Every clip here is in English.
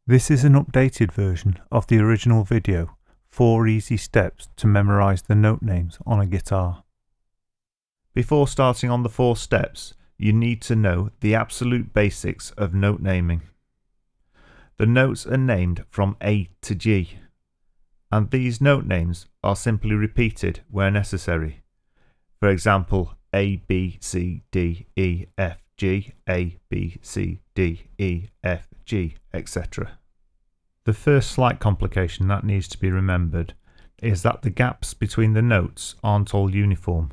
This is an updated version of the original video, 4 easy steps to memorize the note names on a guitar. Before starting on the 4 steps, you need to know the absolute basics of note naming. The notes are named from A to G, and these note names are simply repeated where necessary. For example, A, B, C, D, E, F, G, A, B, C, D, E, F, G, etc. The first slight complication that needs to be remembered is that the gaps between the notes aren't all uniform.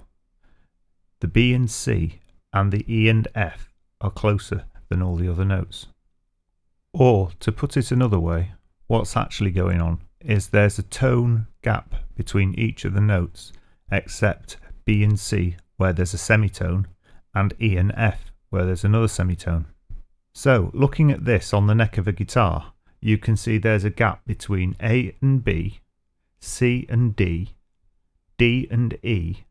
The B and C and the E and F are closer than all the other notes. Or, to put it another way, what's actually going on is there's a tone gap between each of the notes, except B and C where there's a semitone and E and F where there's another semitone. So, looking at this on the neck of a guitar, you can see there's a gap between A and B, C and D, D and E,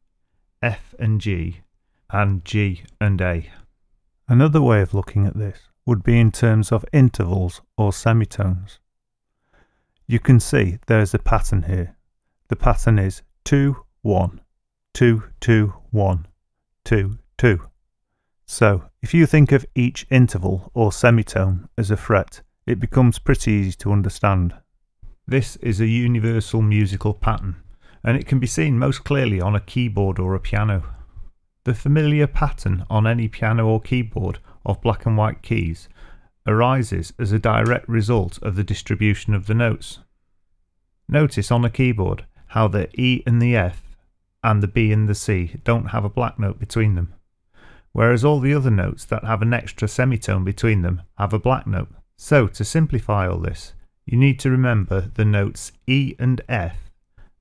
F and G and A. Another way of looking at this would be in terms of intervals or semitones. You can see there's a pattern here. The pattern is 2, 1, 2, 2, 1, 2, 2. So if you think of each interval or semitone as a fret, it becomes pretty easy to understand. This is a universal musical pattern, and it can be seen most clearly on a keyboard or a piano. The familiar pattern on any piano or keyboard of black and white keys arises as a direct result of the distribution of the notes. Notice on a keyboard how the E and the F and the B and the C don't have a black note between them, whereas all the other notes that have an extra semitone between them have a black note. So to simplify all this, you need to remember the notes E and F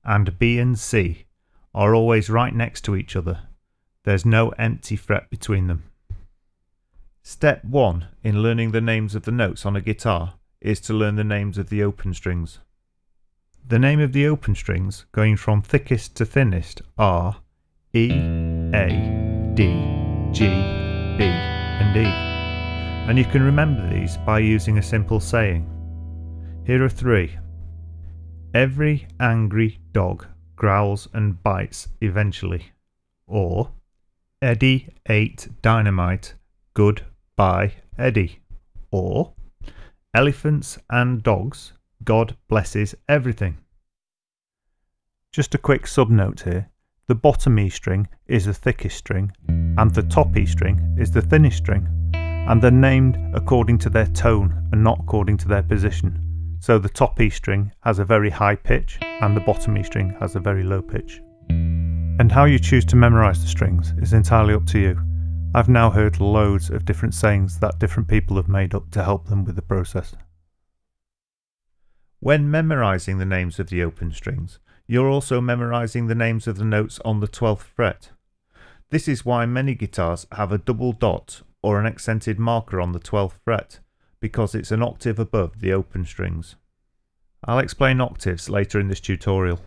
and B and C are always right next to each other. There's no empty fret between them. Step 1 in learning the names of the notes on a guitar is to learn the names of the open strings. The name of the open strings, going from thickest to thinnest, are E, A, D, G, B and E. And you can remember these by using a simple saying. Here are 3. Every angry dog growls and bites eventually. Or Eddie ate dynamite, goodbye Eddie. Or elephants and dogs, God blesses everything. Just a quick subnote here. The bottom E string is the thickest string and the top E string is the thinnest string, and they're named according to their tone and not according to their position. So the top E string has a very high pitch and the bottom E string has a very low pitch. And how you choose to memorize the strings is entirely up to you. I've now heard loads of different sayings that different people have made up to help them with the process. When memorizing the names of the open strings, you're also memorizing the names of the notes on the 12th fret. This is why many guitars have a double dot or an accented marker on the 12th fret, because it's an octave above the open strings. I'll explain octaves later in this tutorial.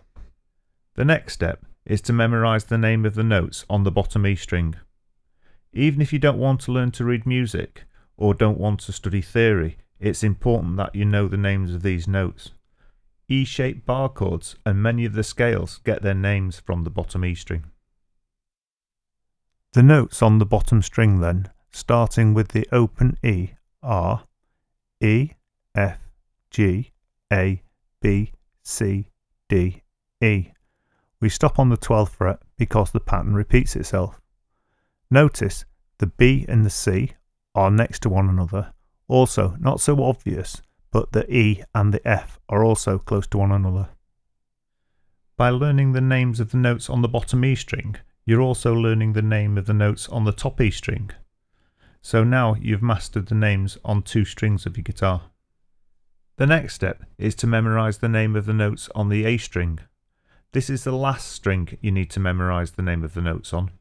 The next step is to memorize the name of the notes on the bottom E string. Even if you don't want to learn to read music or don't want to study theory, it's important that you know the names of these notes. E-shaped bar chords and many of the scales get their names from the bottom E string. The notes on the bottom string then, starting with the open E, are E, F, G, A, B, C, D, E. We stop on the 12th fret because the pattern repeats itself. Notice the B and the C are next to one another. Also, not so obvious, but the E and the F are also close to one another. By learning the names of the notes on the bottom E string, you're also learning the name of the notes on the top E string. So now you've mastered the names on 2 strings of your guitar. The next step is to memorize the name of the notes on the A string. This is the last string you need to memorize the name of the notes on,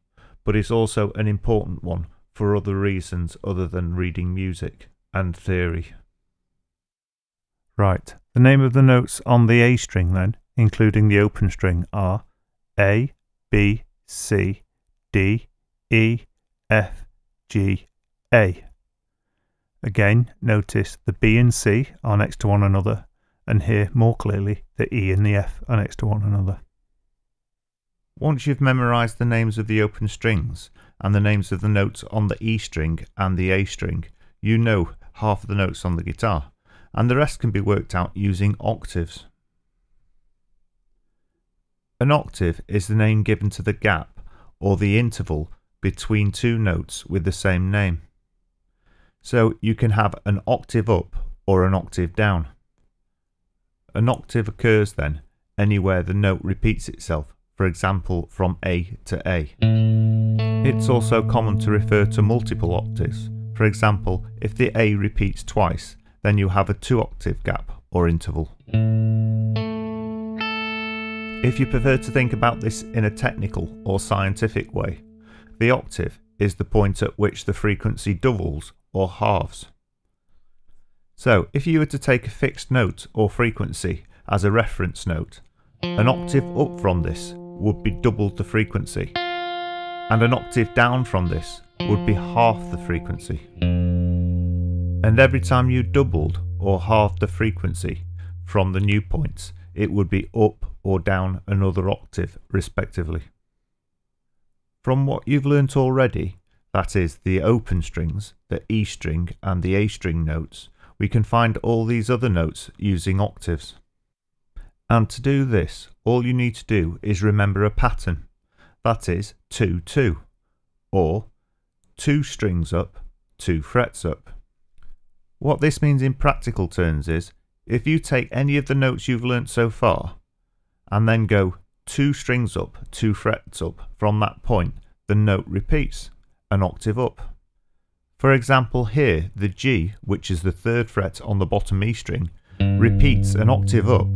but it's also an important one for other reasons other than reading music and theory. Right, the name of the notes on the A string then, including the open string, are A, B, C, D, E, F, G, A. Again, notice the B and C are next to one another, and here more clearly the E and the F are next to one another. Once you've memorised the names of the open strings and the names of the notes on the E string and the A string, you know half of the notes on the guitar, and the rest can be worked out using octaves. An octave is the name given to the gap or the interval between two notes with the same name. So you can have an octave up or an octave down. An octave occurs then anywhere the note repeats itself, for example from A to A. It's also common to refer to multiple octaves. For example, if the A repeats twice, then you have a 2-octave gap or interval. If you prefer to think about this in a technical or scientific way, the octave is the point at which the frequency doubles or halves. So if you were to take a fixed note or frequency as a reference note, an octave up from this would be double the frequency, and an octave down from this would be half the frequency. And every time you doubled or halved the frequency from the new points, it would be up or down another octave respectively. From what you've learnt already, that is the open strings, the E string and the A string notes, we can find all these other notes using octaves. And to do this, all you need to do is remember a pattern, that is 2-2, or 2 strings up, 2 frets up. What this means in practical terms is, if you take any of the notes you've learnt so far, and then go 2 strings up, 2 frets up from that point, the note repeats, an octave up. For example here, the G, which is the 3rd fret on the bottom E string, repeats an octave up,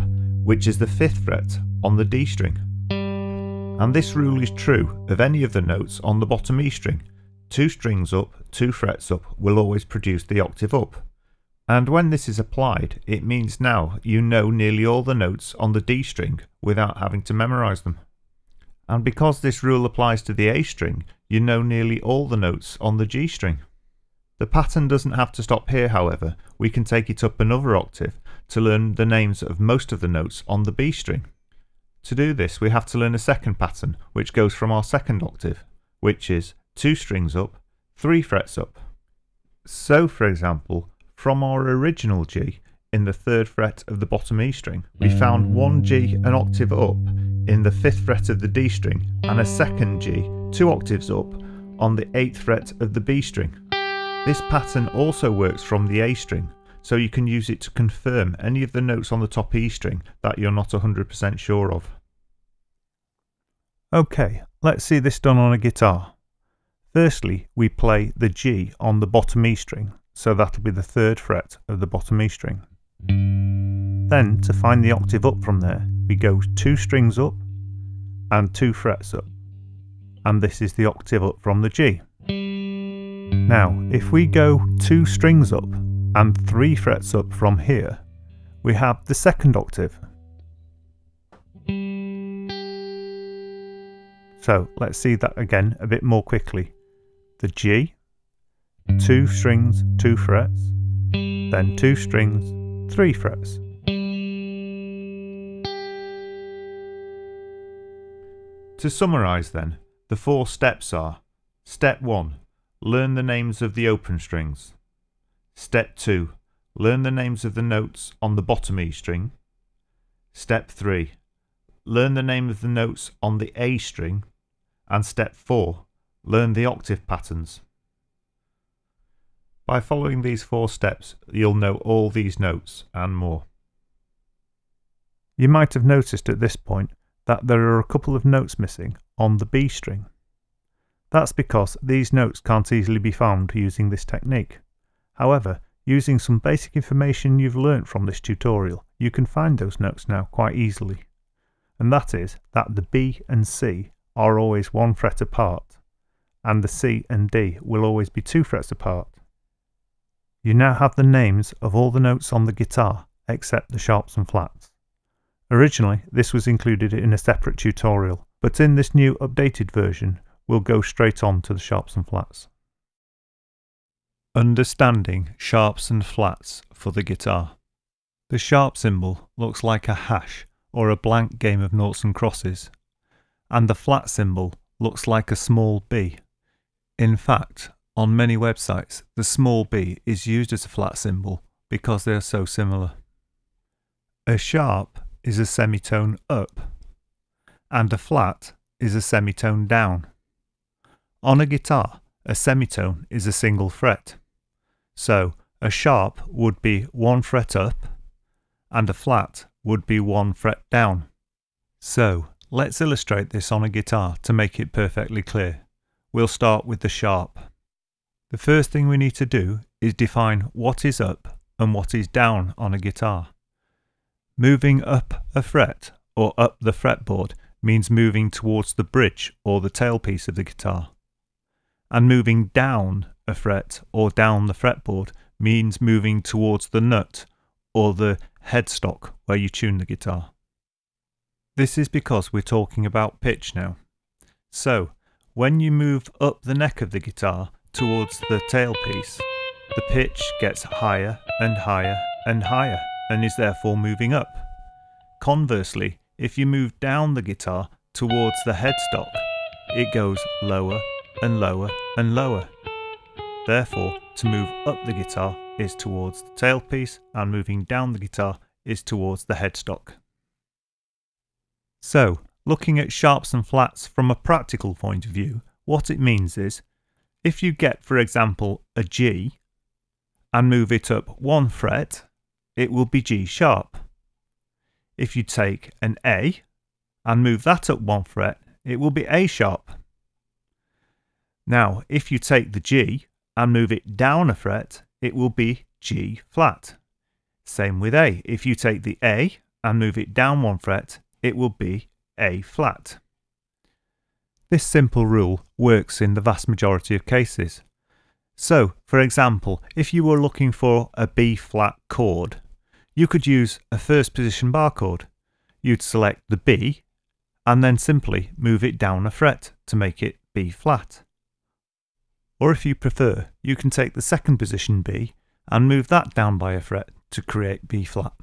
which is the 5th fret on the D string. And this rule is true of any of the notes on the bottom E string. 2 strings up, 2 frets up will always produce the octave up. And when this is applied, it means now you know nearly all the notes on the D string without having to memorise them. And because this rule applies to the A string, you know nearly all the notes on the G string. The pattern doesn't have to stop here, however. We can take it up another octave to learn the names of most of the notes on the B string. To do this, we have to learn a second pattern, which goes from our second octave, which is 2 strings up, 3 frets up. So, for example, from our original G in the 3rd fret of the bottom E string, we found one G an octave up in the 5th fret of the D string and a second G 2 octaves up on the 8th fret of the B string. This pattern also works from the A string, so you can use it to confirm any of the notes on the top E string that you're not 100% sure of. Okay, let's see this done on a guitar. Firstly, we play the G on the bottom E string, so that'll be the 3rd fret of the bottom E string. Then, to find the octave up from there, we go 2 strings up and 2 frets up, and this is the octave up from the G. Now, if we go 2 strings up and 3 frets up from here, we have the second octave. So let's see that again a bit more quickly. The G, 2 strings, 2 frets, then 2 strings, 3 frets. To summarise then, the 4 steps are: Step 1. Learn the names of the open strings. Step 2. Learn the names of the notes on the bottom E string. Step 3. Learn the name of the notes on the A string. And step 4. Learn the octave patterns. By following these 4 steps, you'll know all these notes and more. You might have noticed at this point that there are a couple of notes missing on the B string. That's because these notes can't easily be found using this technique. However, using some basic information you've learnt from this tutorial, you can find those notes now quite easily. And that is that the B and C are always 1 fret apart, and the C and D will always be 2 frets apart. You now have the names of all the notes on the guitar except the sharps and flats. Originally, this was included in a separate tutorial, but in this new updated version, we'll go straight on to the sharps and flats. Understanding sharps and flats for the guitar. The sharp symbol looks like a hash or a blank game of noughts and crosses, and the flat symbol looks like a small b. In fact, on many websites, the small b is used as a flat symbol because they are so similar. A sharp is a semitone up, and a flat is a semitone down. On a guitar, a semitone is a single fret. So, a sharp would be 1 fret up, and a flat would be 1 fret down. So, let's illustrate this on a guitar to make it perfectly clear. We'll start with the sharp. The first thing we need to do is define what is up and what is down on a guitar. Moving up a fret or up the fretboard means moving towards the bridge or the tailpiece of the guitar. And moving down a fret or down the fretboard means moving towards the nut or the headstock where you tune the guitar. This is because we're talking about pitch now. So, when you move up the neck of the guitar towards the tailpiece, the pitch gets higher and higher and higher and is therefore moving up. Conversely, if you move down the guitar towards the headstock, it goes lower and lower and lower. Therefore, to move up the guitar is towards the tailpiece, and moving down the guitar is towards the headstock. So, looking at sharps and flats from a practical point of view, what it means is, if you get, for example, a G and move it up 1 fret, it will be G sharp. If you take an A and move that up 1 fret, it will be A sharp. Now, if you take the G and move it down a fret, it will be G flat. Same with A. If you take the A and move it down 1 fret, it will be A flat. This simple rule works in the vast majority of cases. So, for example, if you were looking for a B flat chord, you could use a first position bar chord. You'd select the B and then simply move it down a fret to make it B flat. Or if you prefer, you can take the second position B and move that down by a fret to create B flat.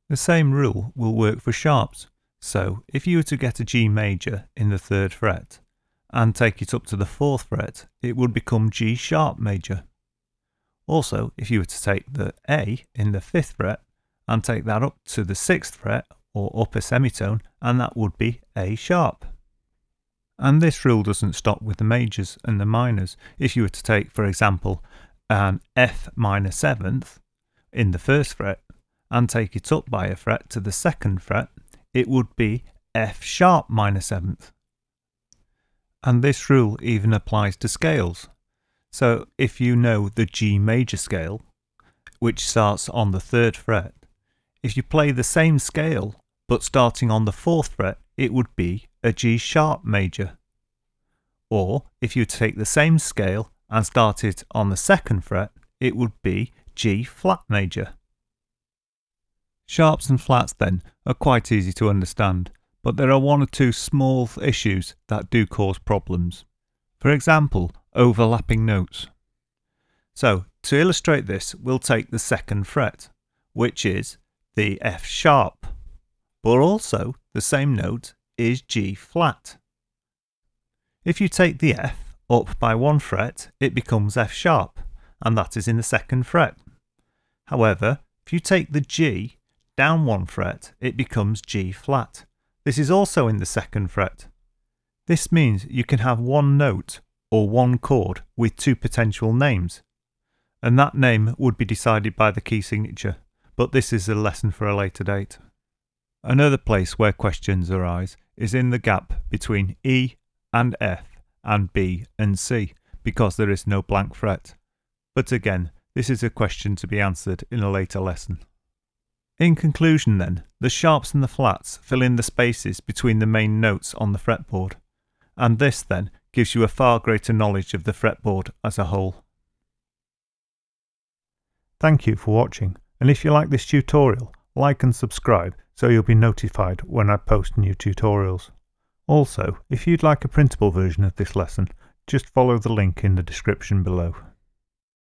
The same rule will work for sharps. So if you were to get a G major in the 3rd fret and take it up to the 4th fret, it would become G sharp major. Also, if you were to take the A in the 5th fret and take that up to the 6th fret or up a semitone, and that would be A sharp. And this rule doesn't stop with the majors and the minors. If you were to take, for example, an F minor 7th in the 1st fret and take it up by a fret to the 2nd fret, it would be F sharp minor 7th. And this rule even applies to scales. So if you know the G major scale, which starts on the 3rd fret, if you play the same scale but starting on the 4th fret, it would be a G sharp major. Or if you take the same scale and start it on the 2nd fret, it would be G flat major. Sharps and flats then are quite easy to understand, but there are 1 or 2 small issues that do cause problems. For example, overlapping notes. So, to illustrate this, we'll take the 2nd fret, which is the F sharp, but also the same note is G flat. If you take the F up by 1 fret, it becomes F sharp, and that is in the 2nd fret. However, if you take the G down 1 fret, it becomes G flat. This is also in the 2nd fret. This means you can have 1 note or 1 chord with 2 potential names, and that name would be decided by the key signature, but this is a lesson for a later date. Another place where questions arise is in the gap between E and F and B and C, because there is no blank fret. But again, this is a question to be answered in a later lesson. In conclusion then, the sharps and the flats fill in the spaces between the main notes on the fretboard, and this then gives you a far greater knowledge of the fretboard as a whole. Thank you for watching, and if you like this tutorial, like and subscribe so you'll be notified when I post new tutorials. Also, if you'd like a printable version of this lesson, just follow the link in the description below.